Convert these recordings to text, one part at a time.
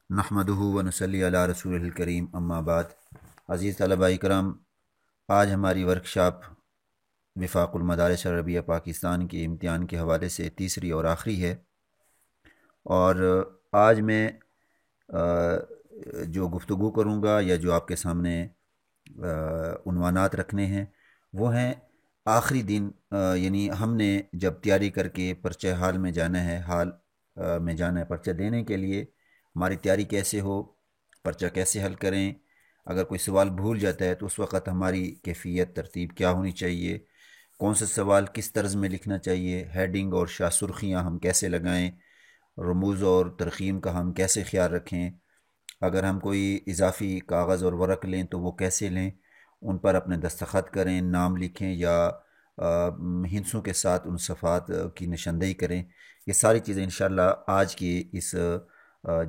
نحمدہ و نصلی علی رسولہ الکریم اما بعد۔ عزیز طلباء کرام، آج ہماری ورکشاپ وفاق المدارس العربیہ پاکستان کے امتحان کے حوالے سے تیسری اور آخری ہے، اور آج میں جو گفتگو کروں گا یا جو آپ کے سامنے عنوانات رکھنے ہیں وہ ہیں آخری دن، یعنی ہم نے جب تیاری کر کے پرچہ حال میں جانا ہے، پرچہ دینے کے لیے ہماری تیاری کیسے ہو، پرچہ کیسے حل کریں، اگر کوئی سوال بھول جاتا ہے تو اس وقت ہماری کیفیت ترتیب کیا ہونی چاہیے، کون سا سوال کس طرز میں لکھنا چاہیے، ہیڈنگ اور شاہ سرخیاں ہم کیسے لگائیں، رموز اور ترخیم کا ہم کیسے خیال رکھیں، اگر ہم کوئی اضافی کاغذ اور ورق لیں تو وہ کیسے لیں، ان پر اپنے دستخط کریں، نام لکھیں یا ہندسوں کے ساتھ ان صفحات کی نشاندہی کریں۔ یہ ساری چیزیں انشاءاللہ آج کی اس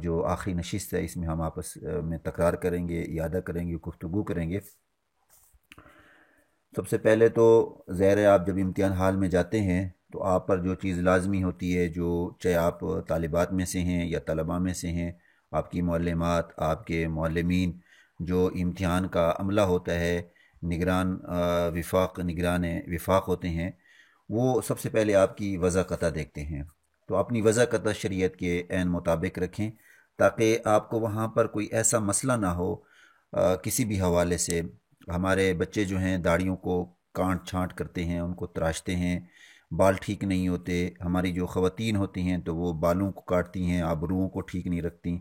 جو آخری نشست ہے اس میں ہم آپس میں تکرار کریں گے، اعادہ کریں گے، گفتگو کریں گے۔ سب سے پہلے تو ظاہر ہے آپ جب امتحان حال میں جاتے ہیں تو آپ پر جو چیز لازمی ہوتی ہے، جو چاہے آپ طالبات میں سے ہیں یا طلباء میں سے ہیں، آپ کی معلمات، آپ کے معلمین، جو امتحان کا عملہ ہوتا ہے، نگران وفاق ہوتے ہیں، وہ سب سے پہلے آپ کی وضع قطع دیکھتے ہیں۔ تو اپنی وضع قطع شریعت کے عین مطابق رکھیں تاکہ آپ کو وہاں پر کوئی ایسا مسئلہ نہ ہو کسی بھی حوالے سے۔ ہمارے بچے جو ہیں داڑھیوں کو کانٹ چھانٹ کرتے ہیں، ان کو تراشتے ہیں، بال ٹھیک نہیں ہوتے۔ ہماری جو خواتین ہوتی ہیں تو وہ بالوں کو کاٹتی ہیں، آبروؤں کو ٹھیک نہیں رکھتی۔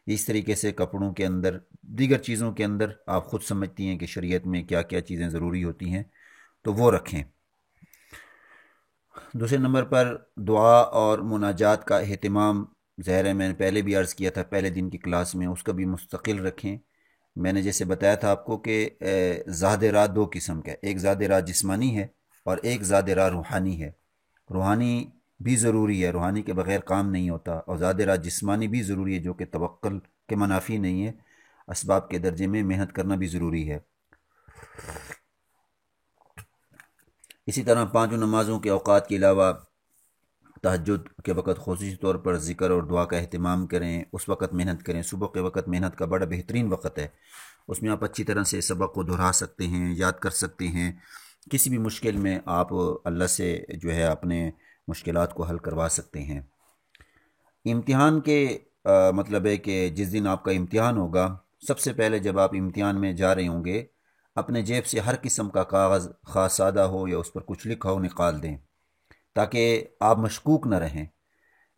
اس طریقے سے کپڑوں کے اندر، دیگر چیزوں کے اندر آپ خود سمجھتی ہیں کہ شریعت میں کیا کیا چیزیں ضروری ہوتی ہیں، تو وہ رکھیں۔ دوسرے نمبر پر دعا اور مناجات کا اہتمام، ظاہر ہے میں نے پہلے بھی عرض کیا تھا پہلے دن کی کلاس میں، اس کا بھی مستقل رکھیں۔ میں نے جیسے بتایا تھا آپ کو کہ زاد راہ دو قسم کا ہے، ایک زاد راہ جسمانی ہے اور ایک زاد راہ روحانی ہے۔ روحانی بھی ضروری ہے، روحانی کے بغیر کام نہیں ہوتا، اور زاد راہ جسمانی بھی ضروری ہے جو کہ توکل کے منافی نہیں ہے، اسباب کے درجے میں محنت کرنا بھی ضروری ہے۔ اسی طرح پانچوں نمازوں کے اوقات کے علاوہ تہجد کے وقت خصوصی طور پر ذکر اور دعا کا اہتمام کریں، اس وقت محنت کریں۔ صبح کے وقت محنت کا بڑا بہترین وقت ہے، اس میں آپ اچھی طرح سے سبق کو دہرا سکتے ہیں، یاد کر سکتے ہیں، کسی بھی مشکل میں آپ اللہ سے جو ہے اپنے مشکلات کو حل کروا سکتے ہیں۔ امتحان کے مطلب ہے کہ جس دن آپ کا امتحان ہوگا، سب سے پہلے جب آپ امتحان میں جا رہے ہوں گے، اپنے جیب سے ہر قسم کا کاغذ، خواہ سادہ ہو یا اس پر کچھ لکھا ہو، نکال دیں تاکہ آپ مشکوک نہ رہیں۔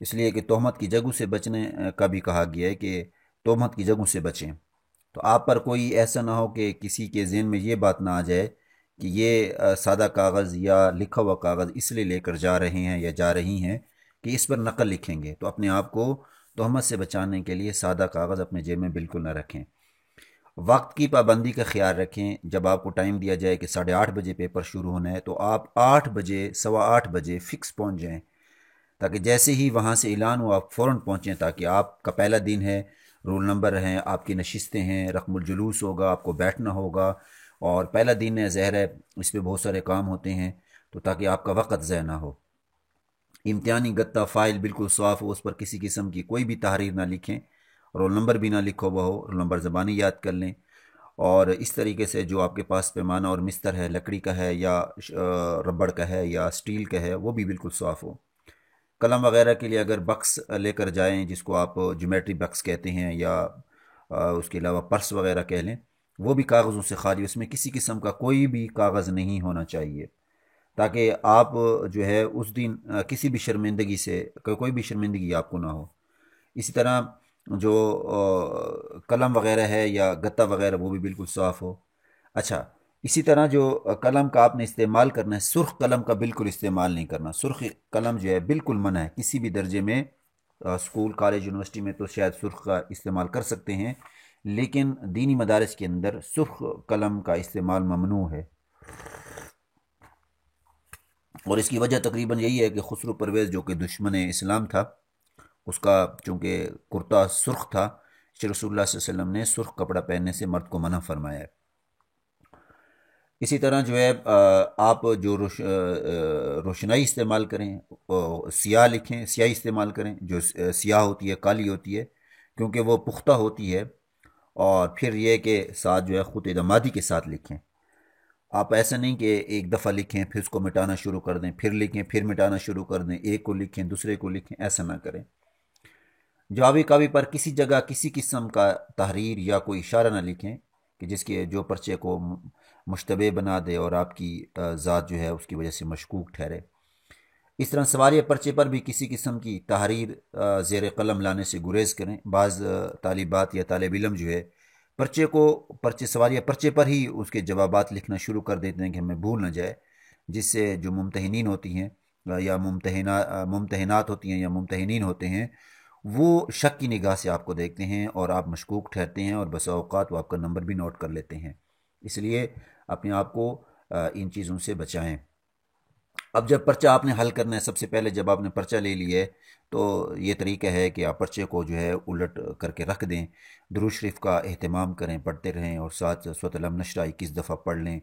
اس لیے کہ تہمت کی جگہوں سے بچنے کا بھی کہا گیا ہے کہ تہمت کی جگہوں سے بچیں۔ تو آپ پر کوئی ایسا نہ ہو کہ کسی کے ذہن میں یہ بات نہ آ جائے کہ یہ سادہ کاغذ یا لکھا ہوا کاغذ اس لیے لے کر جا رہے ہیں یا جا رہی ہیں کہ اس پر نقل لکھیں گے۔ تو اپنے آپ کو تہمت سے بچانے کے لیے سادہ کاغذ اپنے جیب میں بالکل نہ رکھیں۔ وقت کی پابندی کا خیال رکھیں، جب آپ کو ٹائم دیا جائے کہ 8:30 بجے پیپر شروع ہونا ہے تو آپ 8 بجے، 8:15 فکس پہنچ جائیں، تاکہ جیسے ہی وہاں سے اعلان ہو آپ فوراً پہنچیں، تاکہ آپ کا پہلا دن ہے، رول نمبر ہیں، آپ کی نشستیں ہیں، رقم الجلوس ہوگا، آپ کو بیٹھنا ہوگا، اور پہلا دن ہے، ظاہر ہے اس پہ بہت سارے کام ہوتے ہیں، تو تاکہ آپ کا وقت ضائع نہ ہو۔ امتحانی گتہ فائل بالکل صاف ہو، اس پر کسی قسم کی کوئی بھی تحریر نہ لکھیں، رول نمبر بھی نہ لکھا ہوا ہو، رول نمبر زبانی یاد کر لیں، اور اس طریقے سے جو آپ کے پاس پیمانہ اور مستر ہے، لکڑی کا ہے یا ربڑ کا ہے یا اسٹیل کا ہے، وہ بھی بالکل صاف ہو۔ قلم وغیرہ کے لیے اگر بکس لے کر جائیں، جس کو آپ جیومیٹری بکس کہتے ہیں، یا اس کے علاوہ پرس وغیرہ کہہ لیں، وہ بھی کاغذوں سے خالی، اس میں کسی قسم کا کوئی بھی کاغذ نہیں ہونا چاہیے، تاکہ آپ جو ہے اس دن کسی بھی شرمندگی سے، کوئی بھی شرمندگی آپ کو نہ ہو۔ اسی طرح جو قلم وغیرہ ہے یا گتہ وغیرہ وہ بھی بالکل صاف ہو۔ اچھا، اسی طرح جو قلم کا آپ نے استعمال کرنا ہے، سرخ قلم کا بالکل استعمال نہیں کرنا، سرخ قلم جو ہے بالکل منع ہے کسی بھی درجے میں۔ اسکول، کالج، یونیورسٹی میں تو شاید سرخ کا استعمال کر سکتے ہیں، لیکن دینی مدارس کے اندر سرخ قلم کا استعمال ممنوع ہے، اور اس کی وجہ تقریباً یہی ہے کہ خسرو پرویز جو کہ دشمن اسلام تھا، اس کا چونکہ کرتا سرخ تھا، رسول اللہ صلی اللہ علیہ وسلم نے سرخ کپڑا پہننے سے مرد کو منع فرمایا ہے۔ اسی طرح جو ہے آپ جو روشنائی استعمال کریں، سیاہ لکھیں، سیاہی استعمال کریں، جو سیاہ ہوتی ہے، کالی ہوتی ہے، کیونکہ وہ پختہ ہوتی ہے، اور پھر یہ کہ ساتھ جو ہے خط اعتمادی کے ساتھ لکھیں۔ آپ ایسا نہیں کہ ایک دفعہ لکھیں پھر اس کو مٹانا شروع کر دیں، پھر لکھیں پھر مٹانا شروع کر دیں، ایک کو لکھیں دوسرے کو لکھیں، ایسا نہ کریں۔ جوابی کاپی پر کسی جگہ کسی قسم کا تحریر یا کوئی اشارہ نہ لکھیں کہ جس کے جو پرچے کو مشتبہ بنا دے اور آپ کی ذات جو ہے اس کی وجہ سے مشکوک ٹھہرے۔ اس طرح سوالیہ پرچے پر بھی کسی قسم کی تحریر زیر قلم لانے سے گریز کریں۔ بعض طالبات یا طالب علم جو ہے سوالیہ پرچے پر ہی اس کے جوابات لکھنا شروع کر دیتے ہیں کہ ہمیں بھول نہ جائے، جس سے جو ممتحنین ہوتی ہیں یا ممتحنات ہوتی ہیں یا ممتحنین ہوتے ہیں، وہ شک کی نگاہ سے آپ کو دیکھتے ہیں اور آپ مشکوک ٹھہرتے ہیں، اور بسا اوقات وہ آپ کا نمبر بھی نوٹ کر لیتے ہیں۔ اس لیے اپنے آپ کو ان چیزوں سے بچائیں۔ اب جب پرچہ آپ نے حل کرنا ہے، سب سے پہلے جب آپ نے پرچہ لے لیا ہے تو یہ طریقہ ہے کہ آپ پرچے کو جو ہے الٹ کر کے رکھ دیں، درود شریف کا اہتمام کریں، پڑھتے رہیں، اور ساتھ سورۃ الم نشرہ 21 دفعہ پڑھ لیں،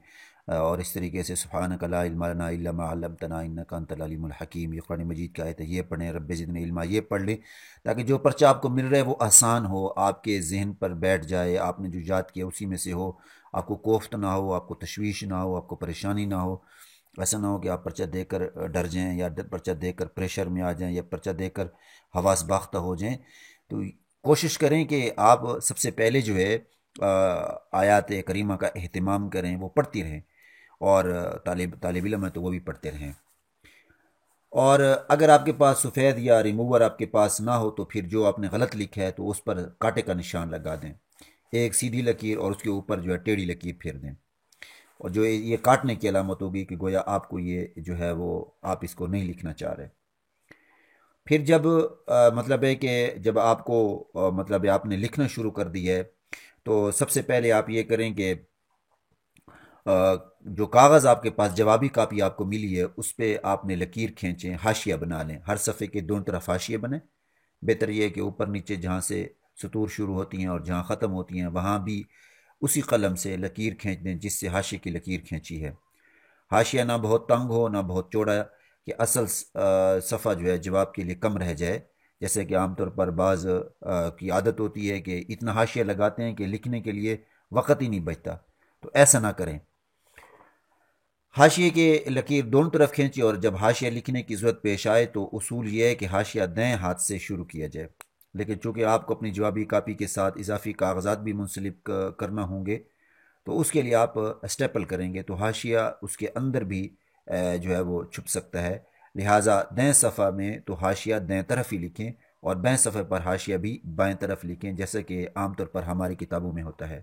اور اس طریقے سے سبحانک لا علم لنا الا ما علمتنا انک انت العلیم الحکیم، یہ قرآن مجید کی آیت ہے، یہ پڑھیں، رب زدنی علما یہ پڑھ لیں، تاکہ جو پرچہ آپ کو مل رہا ہے وہ آسان ہو، آپ کے ذہن پر بیٹھ جائے، آپ نے جو یاد کیا اسی میں سے ہو، آپ کو کوفت نہ ہو، آپ کو تشویش نہ ہو، آپ کو پریشانی نہ ہو۔ ایسا نہ ہو کہ آپ پرچہ دے کر ڈر جائیں، یا پرچہ دے کر پریشر میں آ جائیں، یا پرچہ دے کر حواس باختہ ہو جائیں۔ تو کوشش کریں کہ آپ سب سے پہلے جو ہے آیات کریمہ کا اہتمام کریں، وہ پڑھتی رہیں، اور طالب علم ہے تو وہ بھی پڑھتے رہیں۔ اور اگر آپ کے پاس سفید یا ریموور آپ کے پاس نہ ہو تو پھر جو آپ نے غلط لکھا ہے تو اس پر کانٹے کا نشان لگا دیں، ایک سیدھی لکیر اور اس کے اوپر جو ہے ٹیڑھی لکیر پھیر دیں، اور جو یہ کاٹنے کی علامت ہوگی کہ گویا آپ کو یہ جو ہے وہ آپ اس کو نہیں لکھنا چاہ رہے۔ پھر جب مطلب ہے کہ جب آپ کو مطلب ہے آپ نے لکھنا شروع کر دیا ہے، تو سب سے پہلے آپ یہ کریں کہ جو کاغذ آپ کے پاس جوابی کاپی آپ کو ملی ہے اس پہ آپ نے لکیر کھینچیں، حاشیہ بنا لیں، ہر صفحے کے دونوں طرف حاشیہ بنیں۔ بہتر یہ ہے کہ اوپر نیچے جہاں سے سطور شروع ہوتی ہیں اور جہاں ختم ہوتی ہیں وہاں بھی اسی قلم سے لکیر کھینچ دیں جس سے حاشیے کی لکیر کھینچی ہے۔ حاشیہ نہ بہت تنگ ہو نہ بہت چوڑا کہ اصل صفحہ جو ہے جواب کے لیے کم رہ جائے، جیسے کہ عام طور پر بعض کی عادت ہوتی ہے کہ اتنا حاشیہ لگاتے ہیں کہ لکھنے کے لیے وقت ہی نہیں بچتا، تو ایسا نہ کریں۔ حاشیے کے لکیر دونوں طرف کھینچے، اور جب حاشیہ لکھنے کی ضرورت پیش آئے تو اصول یہ ہے کہ حاشیہ دائیں ہاتھ سے شروع کیا جائے، لیکن چونکہ آپ کو اپنی جوابی کاپی کے ساتھ اضافی کاغذات بھی منسلک کرنا ہوں گے تو اس کے لیے آپ اسٹیپل کریں گے، تو حاشیہ اس کے اندر بھی جو ہے وہ چھپ سکتا ہے، لہٰذا دائیں صفحہ میں تو حاشیہ دائیں طرف ہی لکھیں، اور بائیں صفحے پر حاشیہ بھی بائیں طرف لکھیں، جیسے کہ عام طور پر ہماری کتابوں میں ہوتا ہے۔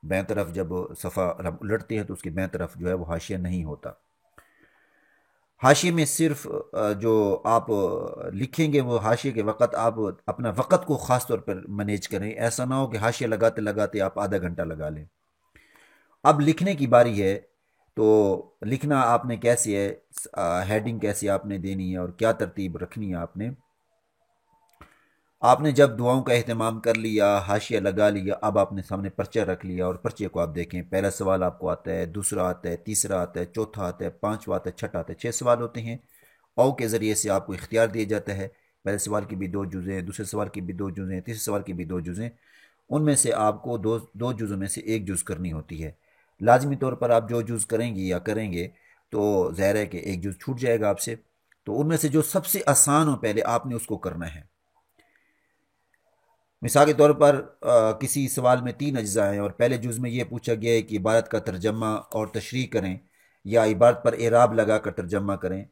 بائیں طرف جب صفحہ ہم الٹتے ہیں تو اس کی بائیں طرف جو ہے وہ حاشیہ نہیں ہوتا۔ حاشیے میں صرف جو آپ لکھیں گے وہ حاشیے کے وقت آپ اپنا وقت کو خاص طور پر مینیج کریں، ایسا نہ ہو کہ حاشیہ لگاتے لگاتے آپ آدھا گھنٹہ لگا لیں۔ اب لکھنے کی باری ہے، تو لکھنا آپ نے کیسے ہے، ہیڈنگ کیسے آپ نے دینی ہے اور کیا ترتیب رکھنی ہے آپ نے جب دعاؤں کا اہتمام کر لیا، حاشیہ لگا لیا، اب آپ نے سامنے پرچہ رکھ لیا، اور پرچے کو آپ دیکھیں، پہلا سوال آپ کو آتا ہے، دوسرا آتا ہے، تیسرا آتا ہے، چوتھا آتا ہے، پانچواں آتا ہے، چھٹا آتا ہے، 6 سوال ہوتے ہیں۔ او کے ذریعے سے آپ کو اختیار دیا جاتا ہے، پہلے سوال کی بھی 2 جزیں، دوسرے سوال کی بھی 2 جزیں، تیسرے سوال کی بھی 2 جزیں، ان میں سے آپ کو دو جزوں میں سے ایک جز کرنی ہوتی ہے۔ لازمی طور پر آپ جو جز کریں گی یا کریں گے تو ظاہر ہے کہ ایک جز چھوٹ جائے گا آپ سے، تو ان میں سے جو سب سے آسان ہو پہلے آپ نے اس کو کرنا ہے۔ مثال کے طور پر کسی سوال میں 3 اجزاء ہیں، اور پہلے جز میں یہ پوچھا گیا ہے کہ عبارت کا ترجمہ اور تشریح کریں، یا عبارت پر اعراب لگا کر ترجمہ کریں۔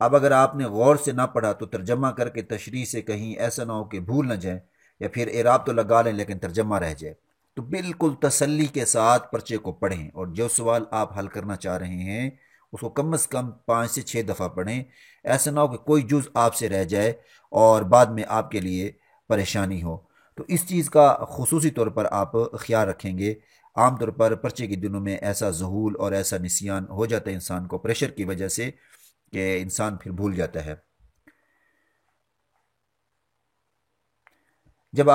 اب اگر آپ نے غور سے نہ پڑھا تو ترجمہ کر کے تشریح سے کہیں ایسا نہ ہو کہ بھول نہ جائیں، یا پھر اعراب تو لگا لیں لیکن ترجمہ رہ جائے، تو بالکل تسلی کے ساتھ پرچے کو پڑھیں، اور جو سوال آپ حل کرنا چاہ رہے ہیں اس کو کم از کم 5 سے 6 دفعہ پڑھیں، ایسا نہ ہو کہ کوئی جز آپ سے رہ جائے اور بعد میں آپ کے لیے پریشانی ہو۔ تو اس چیز کا خصوصی طور پر آپ خیال رکھیں گے۔ عام طور پر پرچے کے دنوں میں ایسا ذہول اور ایسا نسیان ہو جاتا ہے انسان کو پریشر کی وجہ سے کہ انسان پھر بھول جاتا ہے۔ جب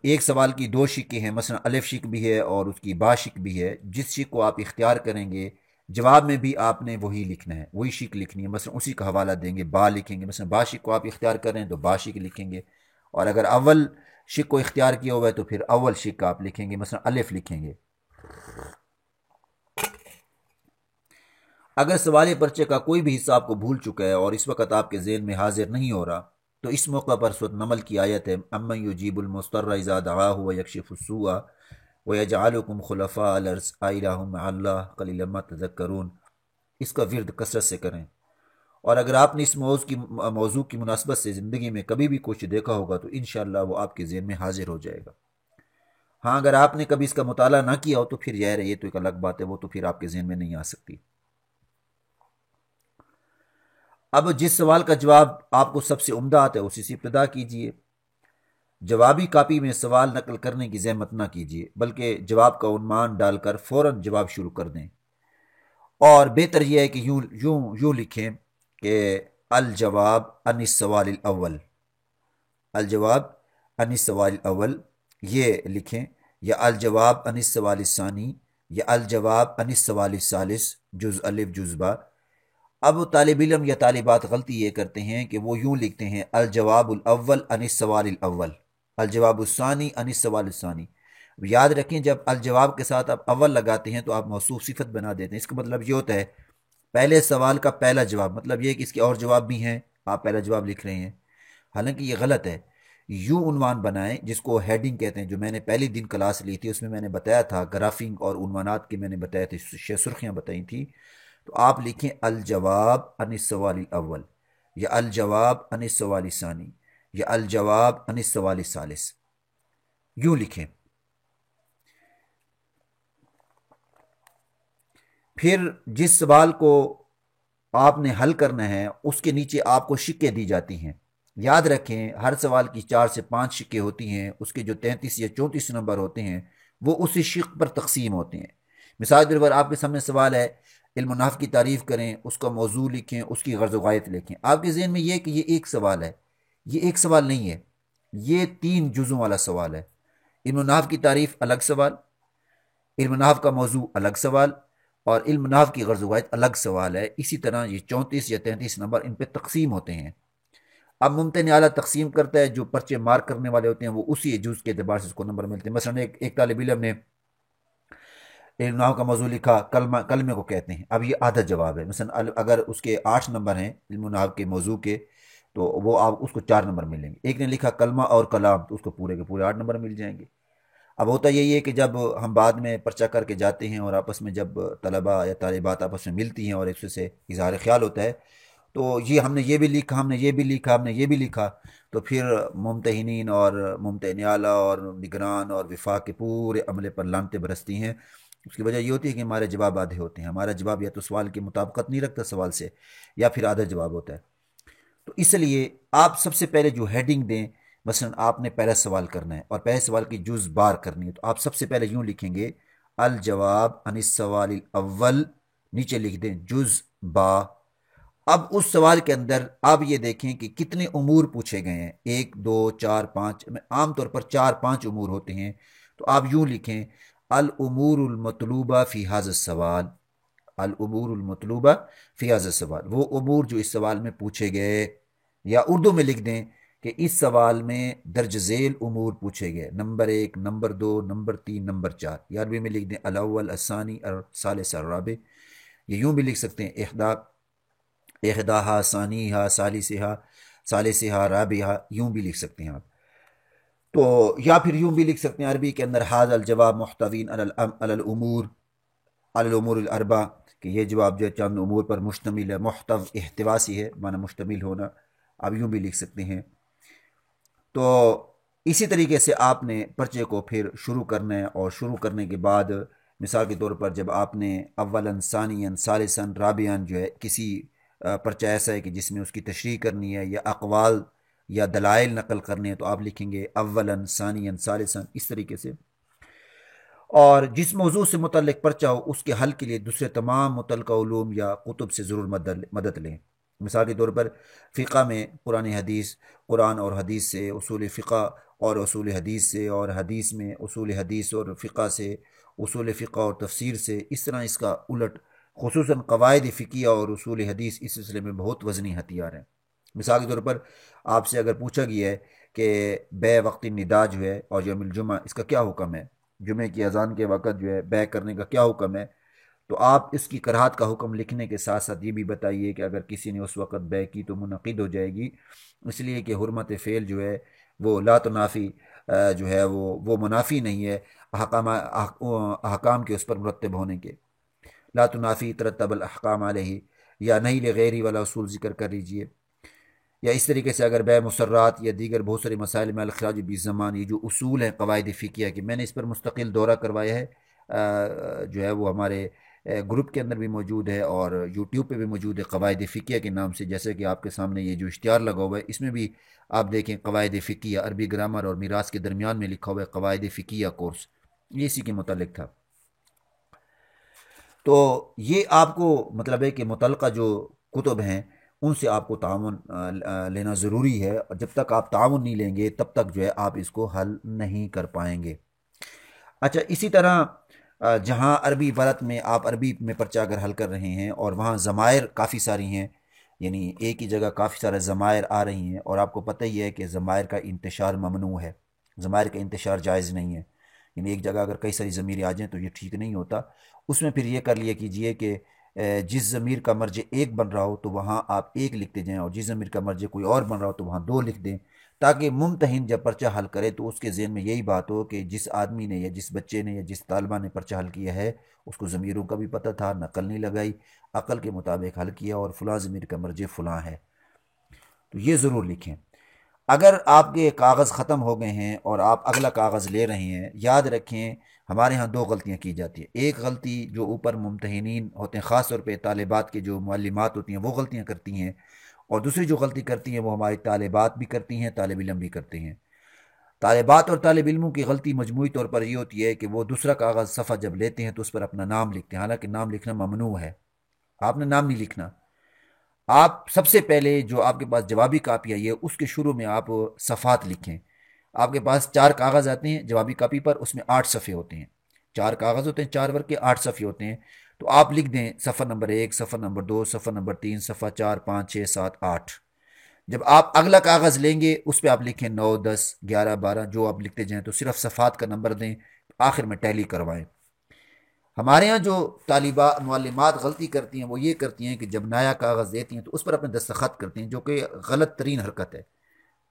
ایک سوال کی 2 شکیں ہیں، مثلا الف شک بھی ہے اور اس کی با شک بھی ہے، جس شک کو آپ اختیار کریں گے جواب میں بھی آپ نے وہی لکھنا ہے، وہی شک لکھنی ہے، مثلا اسی کا حوالہ دیں گے، با لکھیں گے، مثلا با شک کو آپ اختیار کریں تو با شک لکھیں گے، اور اگر اول شق کو اختیار کیا ہوا ہے تو پھر اول شق آپ لکھیں گے، مثلا الف لکھیں گے۔ اگر سوال پرچے کا کوئی بھی حصہ آپ کو بھول چکا ہے اور اس وقت آپ کے ذہن میں حاضر نہیں ہو رہا، تو اس موقع پر سورۃ نمل کی آیت ہے امن یجیب المضطر اذا دعاہ ویکشف السوء ویجعلکم خلفاء الارض االہ مع اللہ قلیلا ما تذکرون، اس کا ورد کثرت سے کریں۔ اور اگر آپ نے اس موضوع کی مناسبت سے زندگی میں کبھی بھی کچھ دیکھا ہوگا تو انشاءاللہ وہ آپ کے ذہن میں حاضر ہو جائے گا۔ ہاں اگر آپ نے کبھی اس کا مطالعہ نہ کیا ہو تو پھر یہ تو ایک الگ بات ہے، وہ تو پھر آپ کے ذہن میں نہیں آ سکتی۔ اب جس سوال کا جواب آپ کو سب سے عمدہ آتا ہے اسی سے ابتدا کیجئے۔ جوابی کاپی میں سوال نقل کرنے کی زحمت نہ کیجیے، بلکہ جواب کا عنوان ڈال کر فوراً جواب شروع کر دیں، اور بہتر یہ ہے کہ یوں لکھیں کہ الجواب عن السوال الاول، الجواب عن السوال الاول یہ لکھیں، یا الجواب عن السوال الثانی، یا الجواب عن السوال الثالث جز الف جز با۔ اب طالب علم یا طالبات غلطی یہ کرتے ہیں کہ وہ یوں لکھتے ہیں الجواب الاول عن السوال الاول، الجواب الثانی عن السوال الثانی۔ یاد رکھیں جب الجواب کے ساتھ آپ اول لگاتے ہیں تو آپ موصوف صفت بنا دیتے ہیں، اس کا مطلب یہ ہوتا ہے پہلے سوال کا پہلا جواب، مطلب یہ کہ اس کے اور جواب بھی ہیں، آپ پہلا جواب لکھ رہے ہیں، حالانکہ یہ غلط ہے۔ یوں عنوان بنائیں جس کو ہیڈنگ کہتے ہیں، جو میں نے پہلی دن کلاس لی تھی اس میں نے بتایا تھا، گرافنگ اور عنوانات کی میں نے بتایا تھے، سرخیاں بتائی تھی، تو آپ لکھیں الجواب عن السوال الاول، یا الجواب عن السوال الثانی، یا الجواب عن السوال الثالث، یوں لکھیں۔ پھر جس سوال کو آپ نے حل کرنا ہے اس کے نیچے آپ کو شقیں دی جاتی ہیں۔ یاد رکھیں ہر سوال کی 4 سے 5 شقیں ہوتی ہیں، اس کے جو 33 یا 34 نمبر ہوتے ہیں وہ اسی شق پر تقسیم ہوتے ہیں۔ مثال کے طور پر آپ کے سامنے سوال ہے علم نحو کی تعریف کریں، اس کا موضوع لکھیں، اس کی غرض و غایت لکھیں۔ آپ کے ذہن میں یہ ہے کہ یہ ایک سوال ہے، یہ ایک سوال نہیں ہے، یہ 3 جزوں والا سوال ہے۔ علم نحو کی تعریف الگ سوال، علم نحو کا موضوع الگ سوال، اور علم نحو کی غرض و غایت الگ سوال ہے۔ اسی طرح یہ 34 یا 33 نمبر ان پہ تقسیم ہوتے ہیں۔ اب ممتحن اعلیٰ تقسیم کرتا ہے، جو پرچے مارک کرنے والے ہوتے ہیں وہ اسی جز کے اعتبار سے اس کو نمبر ملتے ہیں۔ مثلا ایک طالب علم نے علم نحو کا موضوع لکھا، کلمے کو کہتے ہیں، اب یہ آدھا جواب ہے۔ مثلا اگر اس کے 8 نمبر ہیں علم نحو کے موضوع کے تو وہ آپ اس کو 4 نمبر ملیں گے۔ ایک نے لکھا کلمہ اور کلام تو اس کو پورے کے پورے 8 نمبر مل جائیں گے۔ اب ہوتا یہی ہے کہ جب ہم بعد میں پرچہ کر کے جاتے ہیں اور آپس میں جب طلباء یا طالبات آپس میں ملتی ہیں اور ایک دوسرے سے اظہار خیال ہوتا ہے تو یہ ہم نے یہ بھی لکھا، ہم نے یہ بھی لکھا، ہم نے یہ بھی لکھا، تو پھر ممتحنین اور ممتحن اعلیٰ اور نگران اور وفاق کے پورے عملے پر لعنتیں برستی ہیں۔ اس کی وجہ یہ ہوتی ہے کہ ہمارے جواب آدھے ہوتے ہیں، ہمارا جواب یا تو سوال کی مطابقت نہیں رکھتا سوال سے، یا پھر آدھا جواب ہوتا ہے۔ تو اس لیے آپ سب سے پہلے جو ہیڈنگ دیں، مثلا آپ نے پہلا سوال کرنا ہے اور پہلے سوال کی جز بار کرنی ہے، تو آپ سب سے پہلے یوں لکھیں گے الجواب عن السوال الاول، نیچے لکھ دیں جز با۔ اب اس سوال کے اندر آپ یہ دیکھیں کہ کتنے امور پوچھے گئے ہیں، 1 2 4 5، عام طور پر 4-5 امور ہوتے ہیں، تو آپ یوں لکھیں الامور المطلوبہ فی ھذا السوال، الامور المطلوبہ فی ھذا السوال، وہ امور جو اس سوال میں پوچھے گئے، یا اردو میں لکھ دیں کہ اس سوال میں درج ذیل امور پوچھے گئے، نمبر 1، نمبر 2، نمبر 3، نمبر 4، یا عربی میں لکھ دیں الاول الثانی الثالث الرابع، یہ یوں بھی لکھ سکتے ہیں احداہا ثانیہا ثالثہا رابعہا، یوں بھی لکھ سکتے ہیں آپ۔ تو یا پھر یوں بھی لکھ سکتے ہیں عربی کے اندر ھذا الجواب محتوین علی الامور الاربع، کہ یہ جواب جو چند امور پر مشتمل ہے، محتو احتواسی ہے، معنی مشتمل ہونا، آپ یوں بھی لکھ سکتے ہیں۔ تو اسی طریقے سے آپ نے پرچے کو پھر شروع کرنا ہے، اور شروع کرنے کے بعد مثال کے طور پر جب آپ نے اولاً ثانیاً ثالثاً رابعاً جو ہے کسی پرچہ ایسا ہے کہ جس میں اس کی تشریح کرنی ہے یا اقوال یا دلائل نقل کرنے ہیں، تو آپ لکھیں گے اولاً ثانیاً ثالثاً، اس طریقے سے۔ اور جس موضوع سے متعلق پرچہ ہو اس کے حل کے لیے دوسرے تمام متعلقہ علوم یا کتب سے ضرور مدد لیں۔ مثال کے طور پر فقہ میں قرآن حدیث، قرآن اور حدیث سے، اصول فقہ اور اصول حدیث سے، اور حدیث میں اصول حدیث اور فقہ سے، اصول فقہ اور تفسیر سے، اس طرح اس کا الٹ خصوصاً قواعد فقیہ اور اصول حدیث اس سلسلے میں بہت وزنی ہتھیار ہیں۔ مثال کے طور پر آپ سے اگر پوچھا گیا ہے کہ بے وقت ندا جو ہے اور یوم الجمعہ اس کا کیا حکم ہے، جمعے کی اذان کے وقت جو ہے بے کرنے کا کیا حکم ہے، تو آپ اس کی کراہت کا حکم لکھنے کے ساتھ ساتھ یہ بھی بتائیے کہ اگر کسی نے اس وقت بے کی تو منعقد ہو جائے گی، اس لیے کہ حرمت فعل جو ہے وہ لا تنافی جو ہے وہ منافی نہیں ہے احکام کے اس پر مرتب ہونے کے، لا تنافی ترتب الاحکام علیہ، یا نہیں لغیری والا اصول ذکر کر لیجئے، یا اس طریقے سے اگر بے مسرات یا دیگر بہت سارے مسائل میں الخراج بی زمان، یہ جو اصول ہیں قواعد فقیہ کے، میں نے اس پر مستقل دورہ کروایا ہے، جو ہے وہ ہمارے گروپ کے اندر بھی موجود ہے اور یوٹیوب پہ بھی موجود ہے قواعد فقیہ کے نام سے، جیسے کہ آپ کے سامنے یہ جو اشتہار لگا ہوا ہے اس میں بھی آپ دیکھیں قواعد فقیہ، عربی گرامر اور میراث کے درمیان میں لکھا ہوا ہے قواعد فقیہ کورس، یہ اسی کے متعلق تھا۔ تو یہ آپ کو مطلب ہے کہ متعلقہ جو کتب ہیں ان سے آپ کو تعاون لینا ضروری ہے، اور جب تک آپ تعاون نہیں لیں گے تب تک جو ہے آپ اس کو حل نہیں کر پائیں گے۔ اچھا، اسی طرح جہاں عربی عبارت میں آپ عربی میں پرچہ اگر حل کر رہے ہیں اور وہاں ضمائر کافی ساری ہیں، یعنی ایک ہی جگہ کافی سارے ضمائر آ رہی ہیں، اور آپ کو پتہ ہی ہے کہ ضمائر کا انتشار ممنوع ہے، ضمائر کا انتشار جائز نہیں ہے، یعنی ایک جگہ اگر کئی ساری ضمیر آ جائیں تو یہ ٹھیک نہیں ہوتا، اس میں پھر یہ کر لیا کیجئے کہ جس ضمیر کا مرجع ایک بن رہا ہو تو وہاں آپ ایک لکھتے جائیں، اور جس ضمیر کا مرجع کوئی اور بن رہا ہو تو وہاں دو لکھ دیں، تاکہ ممتحن جب پرچہ حل کرے تو اس کے ذہن میں یہی بات ہو کہ جس آدمی نے یا جس بچے نے یا جس طالبہ نے پرچہ حل کیا ہے اس کو ضمیروں کا بھی پتہ تھا، نقل نہیں لگائی، عقل کے مطابق حل کیا اور فلاں ضمیر کا مرجع فلاں ہے، تو یہ ضرور لکھیں۔ اگر آپ کے کاغذ ختم ہو گئے ہیں اور آپ اگلا کاغذ لے رہے ہیں، یاد رکھیں ہمارے ہاں دو غلطیاں کی جاتی ہیں، ایک غلطی جو اوپر ممتحنین ہوتے ہیں خاص طور پہ طالبات کے جو معلمات ہوتی ہیں وہ غلطیاں کرتی ہیں، اور دوسری جو غلطی کرتی ہیں وہ ہماری طالبات بھی کرتی ہیں، طالب علم بھی کرتے ہیں۔ طالبات اور طالب علموں کی غلطی مجموعی طور پر یہ ہوتی ہے کہ وہ دوسرا کاغذ صفحہ جب لیتے ہیں تو اس پر اپنا نام لکھتے ہیں، حالانکہ نام لکھنا ممنوع ہے، آپ نے نام نہیں لکھنا۔ آپ سب سے پہلے جو آپ کے پاس جوابی کاپی آئی ہے اس کے شروع میں آپ صفحات لکھیں۔ آپ کے پاس 4 کاغذ آتے ہیں جوابی کاپی پر، اس میں 8 صفحے ہوتے ہیں، 4 کاغذ ہوتے ہیں، 4 ورق کے 8 صفحے ہوتے ہیں، تو آپ لکھ دیں صفحہ نمبر 1، صفحہ نمبر 2، صفحہ نمبر 3، صفحہ 4، 5، 6، 7، 8۔ جب آپ اگلا کاغذ لیں گے اس پہ آپ لکھیں 9، 10، 11، 12، جو آپ لکھتے جائیں، تو صرف صفحات کا نمبر دیں، آخر میں ٹیلی کروائیں۔ ہمارے ہاں جو طالبات معلمات غلطی کرتی ہیں وہ یہ کرتی ہیں کہ جب نیا کاغذ دیتی ہیں تو اس پر اپنے دستخط کرتے ہیں، جو کہ غلط ترین حرکت ہے۔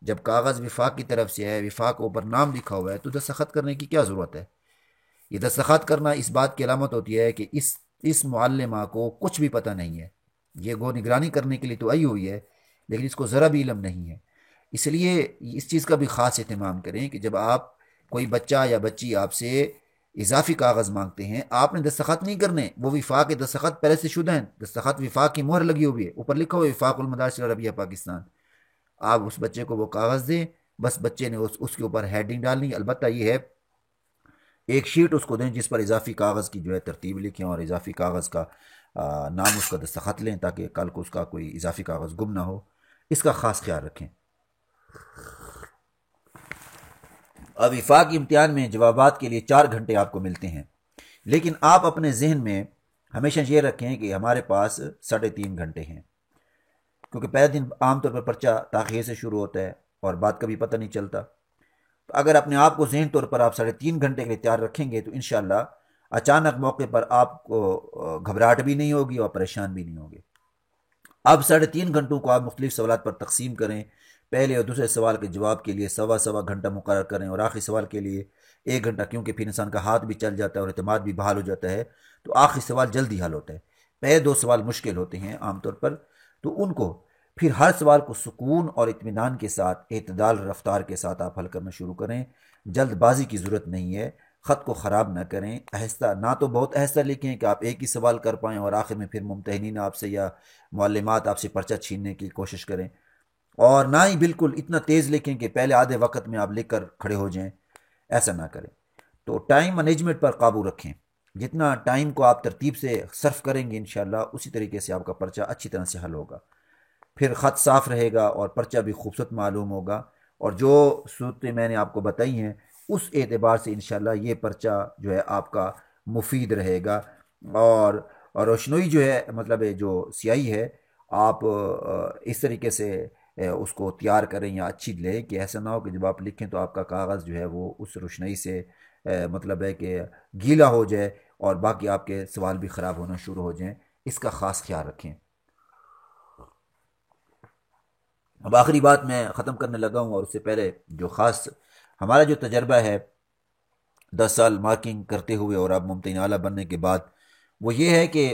جب کاغذ وفاق کی طرف سے ہے، وفاق کے اوپر نام لکھا ہوا ہے، تو دستخط کرنے کی کیا ضرورت ہے؟ یہ دستخط کرنا اس بات کی علامت ہوتی ہے کہ اس معلمہ کو کچھ بھی پتہ نہیں ہے، یہ گو نگرانی کرنے کے لیے تو آئی ہوئی ہے لیکن اس کو ذرا بھی علم نہیں ہے۔ اس لیے اس چیز کا بھی خاص اہتمام کریں کہ جب آپ کوئی بچہ یا بچی آپ سے اضافی کاغذ مانگتے ہیں، آپ نے دستخط نہیں کرنے، وہ وفاق کے دستخط پہلے سے شدہ ہیں، دستخط وفاق کی مہر لگی ہوئی ہے، اوپر لکھا ہوا ہے وفاق المدارس العربیہ پاکستان، آپ اس بچے کو وہ کاغذ دیں، بس بچے نے اس کے اوپر ہیڈنگ ڈالنی، البتہ یہ ہے ایک شیٹ اس کو دیں جس پر اضافی کاغذ کی جو ہے ترتیب لکھیں اور اضافی کاغذ کا نام اس کا دستخط لیں، تاکہ کل کو اس کا کوئی اضافی کاغذ گم نہ ہو، اس کا خاص خیال رکھیں۔ اب وفاقی امتحان میں جوابات کے لیے 4 گھنٹے آپ کو ملتے ہیں، لیکن آپ اپنے ذہن میں ہمیشہ یہ رکھیں کہ ہمارے پاس 3.5 گھنٹے ہیں، کیونکہ پہلے دن عام طور پر پرچہ تاخیر سے شروع ہوتا ہے اور بات کا بھی پتہ نہیں چلتا، تو اگر اپنے آپ کو ذہن طور پر آپ 3.5 گھنٹے کے لیے تیار رکھیں گے تو انشاءاللہ اچانک موقع پر آپ کو گھبراہٹ بھی نہیں ہوگی اور پریشان بھی نہیں ہوگے۔ اب 3.5 گھنٹوں کو آپ مختلف سوالات پر تقسیم کریں، پہلے اور دوسرے سوال کے جواب کے لیے سوا گھنٹہ مقرر کریں، اور آخری سوال کے لیے 1 گھنٹہ، کیونکہ پھر انسان کا ہاتھ بھی چل جاتا ہے اور اعتماد بھی بحال ہو جاتا ہے، تو آخری سوال جلدی حل ہوتا ہے۔ پہلے 2 سوال مشکل ہوتے ہیں عام طور پر، تو ان کو پھر ہر سوال کو سکون اور اطمینان کے ساتھ، اعتدال رفتار کے ساتھ آپ حل کرنا شروع کریں، جلد بازی کی ضرورت نہیں ہے، خط کو خراب نہ کریں، آہستہ، نہ تو بہت آہستہ لکھیں کہ آپ ایک ہی سوال کر پائیں اور آخر میں پھر ممتحنین آپ سے یا معلمات آپ سے پرچہ چھیننے کی کوشش کریں، اور نہ ہی بالکل اتنا تیز لکھیں کہ پہلے آدھے وقت میں آپ لکھ کر کھڑے ہو جائیں، ایسا نہ کریں۔ تو ٹائم مینجمنٹ پر قابو رکھیں، جتنا ٹائم کو آپ ترتیب سے صرف کریں گے انشاءاللہ اسی طریقے سے آپ کا پرچہ اچھی طرح سے حل ہوگا، پھر خط صاف رہے گا اور پرچہ بھی خوبصورت معلوم ہوگا، اور جو صورتیں میں نے آپ کو بتائی ہیں اس اعتبار سے انشاءاللہ یہ پرچہ جو ہے آپ کا مفید رہے گا، اور روشنوئی جو ہے، مطلب جو سیاہی ہے، آپ اس طریقے سے اس کو تیار کریں یا اچھی لیں، کہ ایسا نہ ہو کہ جب آپ لکھیں تو آپ کا کاغذ جو ہے وہ اس روشنائی سے مطلب ہے کہ گیلا ہو جائے اور باقی آپ کے سوال بھی خراب ہونا شروع ہو جائیں۔ اس کا خاص خیال رکھیں۔ اب آخری بات میں ختم کرنے لگا ہوں، اور اس سے پہلے جو خاص ہمارا جو تجربہ ہے 10 سال مارکنگ کرتے ہوئے اور اب ممتحن اعلیٰ بننے کے بعد، وہ یہ ہے کہ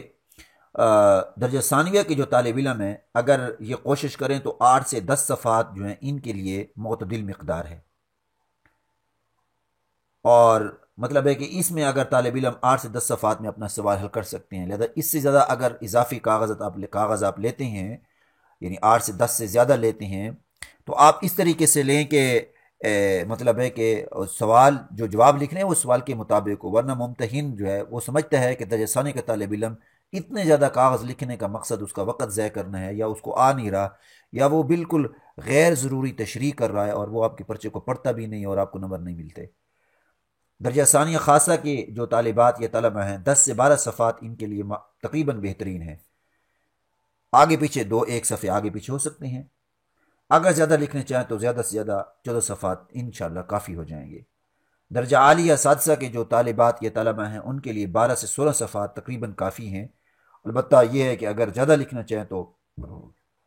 درجہ ثانویہ کے جو طالب علم ہیں اگر یہ کوشش کریں تو 8 سے 10 صفحات جو ہیں ان کے لیے معتدل مقدار ہے، اور مطلب ہے کہ اس میں اگر طالب علم 8 سے 10 صفحات میں اپنا سوال حل کر سکتے ہیں، لہذا اس سے زیادہ اگر اضافی کاغذ آپ لیتے ہیں، یعنی 8 سے 10 سے زیادہ لیتے ہیں، تو آپ اس طریقے سے لیں کہ مطلب ہے کہ سوال جو جواب لکھ رہے ہیں وہ سوال کے مطابق ہو، ورنہ ممتحن جو ہے وہ سمجھتا ہے کہ درجہ ثانوی کا طالب علم اتنے زیادہ کاغذ لکھنے کا مقصد اس کا وقت ضائع کرنا ہے، یا اس کو آ نہیں رہا، یا وہ بالکل غیر ضروری تشریح کر رہا ہے اور وہ آپ کے پرچے کو پڑھتا بھی نہیں اور آپ کو نمبر نہیں ملتے۔ درجہ ثانیہ خاصہ کے جو طالبات یا طلبہ ہیں 10 سے 12 صفحات ان کے لیے تقریباً بہترین ہے، آگے پیچھے 1 صفحے آگے پیچھے ہو سکتے ہیں، اگر زیادہ لکھنے چاہیں تو زیادہ سے زیادہ 14 صفحات انشاءاللہ کافی ہو جائیں گے۔ درجہ عالیہ سادسہ کے جو طالبات یا طلبہ ہیں ان کے لیے 12 سے 16 صفحات تقریباً کافی ہیں، البتہ یہ ہے کہ اگر زیادہ لکھنا چاہیں تو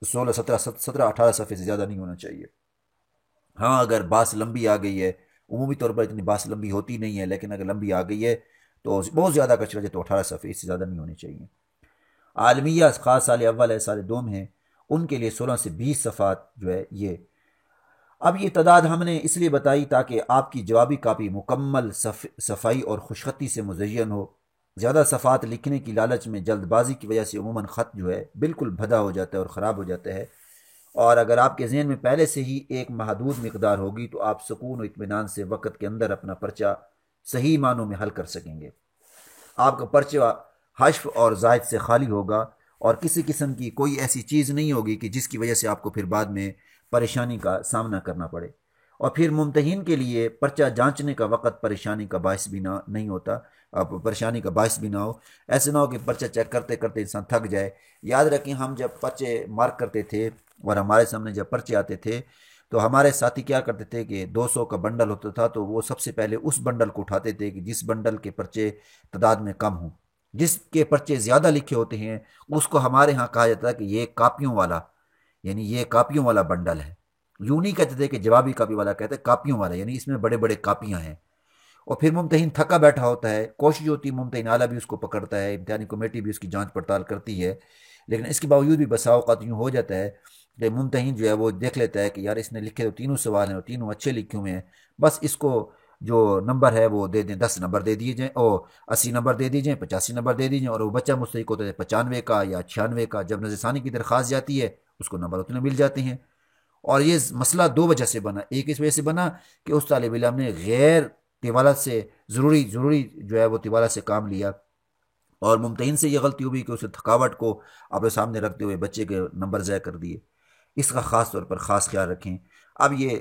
17 18 صفحے سے زیادہ نہیں ہونا چاہیے۔ ہاں اگر باس لمبی آ گئی ہے، عمومی طور پر اتنی باس لمبی ہوتی نہیں ہے، لیکن اگر لمبی آ گئی ہے تو بہت زیادہ کچھ وجہ تو 18 صفحے، اس سے زیادہ نہیں ہونے چاہیے۔ عالمیہ خاص سال اول ہے، سال دوم ہیں، ان کے لیے 16 سے 20 صفحات جو ہے یہ۔ اب یہ تعداد ہم نے اس لیے بتائی تاکہ آپ کی جوابی کاپی مکمل صفائی اور خوشخطی سے مزین ہو۔ زیادہ صفحات لکھنے کی لالچ میں جلد بازی کی وجہ سے عموماً خط جو ہے بالکل بھدا ہو جاتا ہے اور خراب ہو جاتا ہے، اور اگر آپ کے ذہن میں پہلے سے ہی ایک محدود مقدار ہوگی تو آپ سکون و اطمینان سے وقت کے اندر اپنا پرچہ صحیح معنوں میں حل کر سکیں گے۔ آپ کا پرچہ حشف اور زائد سے خالی ہوگا، اور کسی قسم کی کوئی ایسی چیز نہیں ہوگی کہ جس کی وجہ سے آپ کو پھر بعد میں پریشانی کا سامنا کرنا پڑے، اور پھر ممتحن کے لیے پرچہ جانچنے کا وقت پریشانی کا باعث بھی نہیں ہوتا، پریشانی کا باعث بھی نہ ہو۔ ایسے نہ ہو کہ پرچہ چیک کرتے کرتے انسان تھک جائے۔ یاد رکھیں ہم جب پرچے مارک کرتے تھے اور ہمارے سامنے جب پرچے آتے تھے تو ہمارے ساتھی کیا کرتے تھے کہ 200 کا بنڈل ہوتا تھا تو وہ سب سے پہلے اس بنڈل کو اٹھاتے تھے کہ جس بنڈل کے پرچے تعداد میں کم ہوں، جس کے پرچے زیادہ لکھے ہوتے ہیں اس کو ہمارے ہاں کہا جاتا ہے کہ یہ کاپیوں والا، یعنی یہ کاپیوں والا بنڈل ہے۔ یوں نہیں کہتے تھے کہ جوابی کاپی والا، کہتے ہیں کاپیوں والا، یعنی اس میں بڑے بڑے کاپیاں ہیں۔ اور پھر ممتحن تھکا بیٹھا ہوتا ہے، کوشش ہوتی ہے ممتحن اعلیٰ بھی اس کو پکڑتا ہے، امتحانی کمیٹی بھی اس کی جانچ پڑتال کرتی ہے، لیکن اس کے باوجود بھی بسا اوقات یوں ہو جاتا ہے کہ ممتحن جو ہے وہ دیکھ لیتا ہے کہ یار اس نے لکھے تو تینوں سوال ہیں اور تینوں اچھے لکھے ہوئے ہیں، بس اس کو جو نمبر ہے وہ دے دیں، 10 نمبر دے دیے جائیں، اور 80 نمبر دے دیے جائیں، 85 نمبر دے دیے جائیں، اور وہ بچہ مستحق ہوتا ہے 95 کا یا 96 کا۔ جب نظر ثانی کی درخواست جاتی ہے اس کو نمبر اتنے مل جاتے ہیں۔ اور یہ مسئلہ 2 وجہ سے بنا، ایک اس وجہ سے بنا کہ اس طالب علم نے غیر طوالت سے ضروری جو ہے وہ طوالت سے کام لیا، اور ممتحن سے یہ غلطی ہوئی کہ اسے تھکاوٹ کو اپنے سامنے رکھتے ہوئے بچے کے نمبر ضائع کر دیے۔ اس کا خاص طور پر خاص خیال رکھیں۔ اب یہ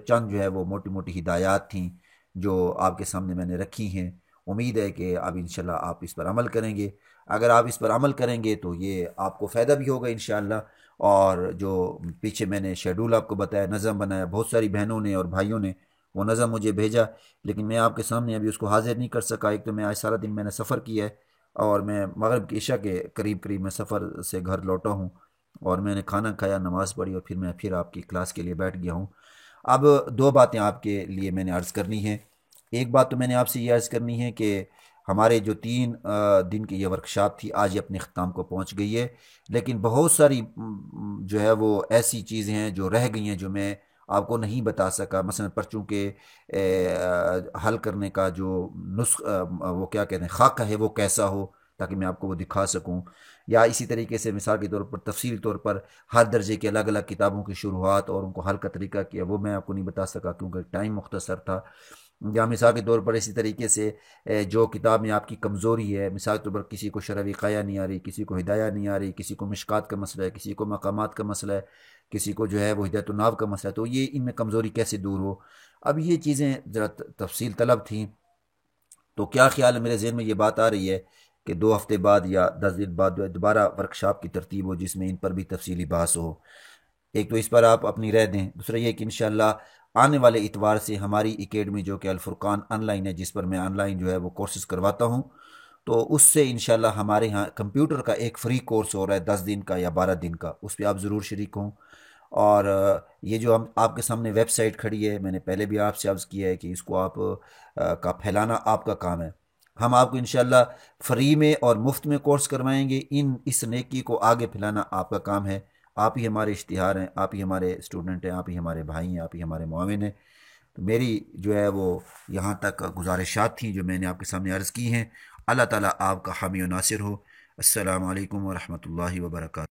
چند جو ہے وہ موٹی موٹی ہدایات تھیں جو آپ کے سامنے میں نے رکھی ہیں، امید ہے کہ اب انشاءاللہ آپ اس پر عمل کریں گے۔ اگر آپ اس پر عمل کریں گے تو یہ آپ کو فائدہ بھی ہوگا انشاءاللہ، اور جو پیچھے میں نے شیڈول آپ کو بتایا، نظم بنایا، بہت ساری بہنوں نے اور بھائیوں نے وہ نظم مجھے بھیجا، لیکن میں آپ کے سامنے ابھی اس کو حاضر نہیں کر سکا۔ ایک تو میں آج سارا دن میں نے سفر کیا ہے، اور میں مغرب کی عشاء کے قریب میں سفر سے گھر لوٹا ہوں، اور میں نے کھانا کھایا، نماز پڑھی، اور پھر میں آپ کی کلاس کے لیے بیٹھ گیا ہوں۔ اب 2 باتیں آپ کے لیے میں نے عرض کرنی ہیں۔ ایک بات تو میں نے آپ سے یہ عرض کرنی ہے کہ ہمارے جو 3 دن کی یہ ورکشاپ تھی آج یہ اپنے اختتام کو پہنچ گئی ہے، لیکن بہت ساری جو ہے وہ ایسی چیزیں ہیں جو رہ گئی ہیں جو میں آپ کو نہیں بتا سکا، مثلا پرچوں کے حل کرنے کا جو وہ کیا کہتے ہیں خاکہ ہے وہ کیسا ہو تاکہ میں آپ کو وہ دکھا سکوں، یا اسی طریقے سے مثال کے طور پر تفصیلی طور پر ہر درجے کے الگ الگ کتابوں کی شروحات اور ان کو حل کا طریقہ کیا، وہ میں آپ کو نہیں بتا سکا کیونکہ ٹائم مختصر تھا۔ یا مثال کے طور پر اسی طریقے سے جو کتاب میں آپ کی کمزوری ہے، مثال کے طور پر کسی کو شرح وقایہ نہیں آ رہی، کسی کو ہدایہ نہیں آ رہی، کسی کو مشکات کا مسئلہ ہے، کسی کو مقامات کا مسئلہ ہے، کسی کو جو ہے وہ ہدایت الناو کا مسئلہ ہے، تو یہ ان میں کمزوری کیسے دور ہو۔ اب یہ چیزیں ذرا تفصیل طلب تھیں، تو کیا خیال ہے، میرے ذہن میں یہ بات آ رہی ہے کہ 2 ہفتے بعد یا 10 دن بعد دوبارہ ورکشاپ کی ترتیب ہو جس میں ان پر بھی تفصیلی بحث ہو۔ ایک تو اس پر آپ اپنی رائے دیں، دوسرا یہ کہ انشاءاللہ آنے والے اتوار سے ہماری اکیڈمی جو کہ الفرقان آن لائن ہے، جس پر میں آن لائن جو ہے وہ کورسز کرواتا ہوں، تو اس سے انشاءاللہ ہمارے ہاں کمپیوٹر کا ایک فری کورس ہو رہا ہے 10 دن کا یا 12 دن کا، اس پہ آپ ضرور شریک ہوں۔ اور یہ جو ہم آپ کے سامنے ویب سائٹ کھڑی ہے، میں نے پہلے بھی آپ سے عرض کیا ہے کہ اس کو آپ کا پھیلانا آپ کا کام ہے۔ ہم آپ کو انشاءاللہ فری میں اور مفت میں کورس کروائیں گے، اس نیکی کو آگے پھیلانا آپ کا کام ہے۔ آپ ہی ہمارے اشتہار ہیں، آپ ہی ہمارے اسٹوڈنٹ ہیں، آپ ہی ہمارے بھائی ہیں، آپ ہی ہمارے معاون ہیں۔ تو میری جو ہے وہ یہاں تک گزارشات تھیں جو میں نے آپ کے سامنے عرض کی ہیں۔ اللہ تعالیٰ آپ کا حامی و ناصر ہو۔ السلام علیکم ورحمۃ اللہ وبرکاتہ۔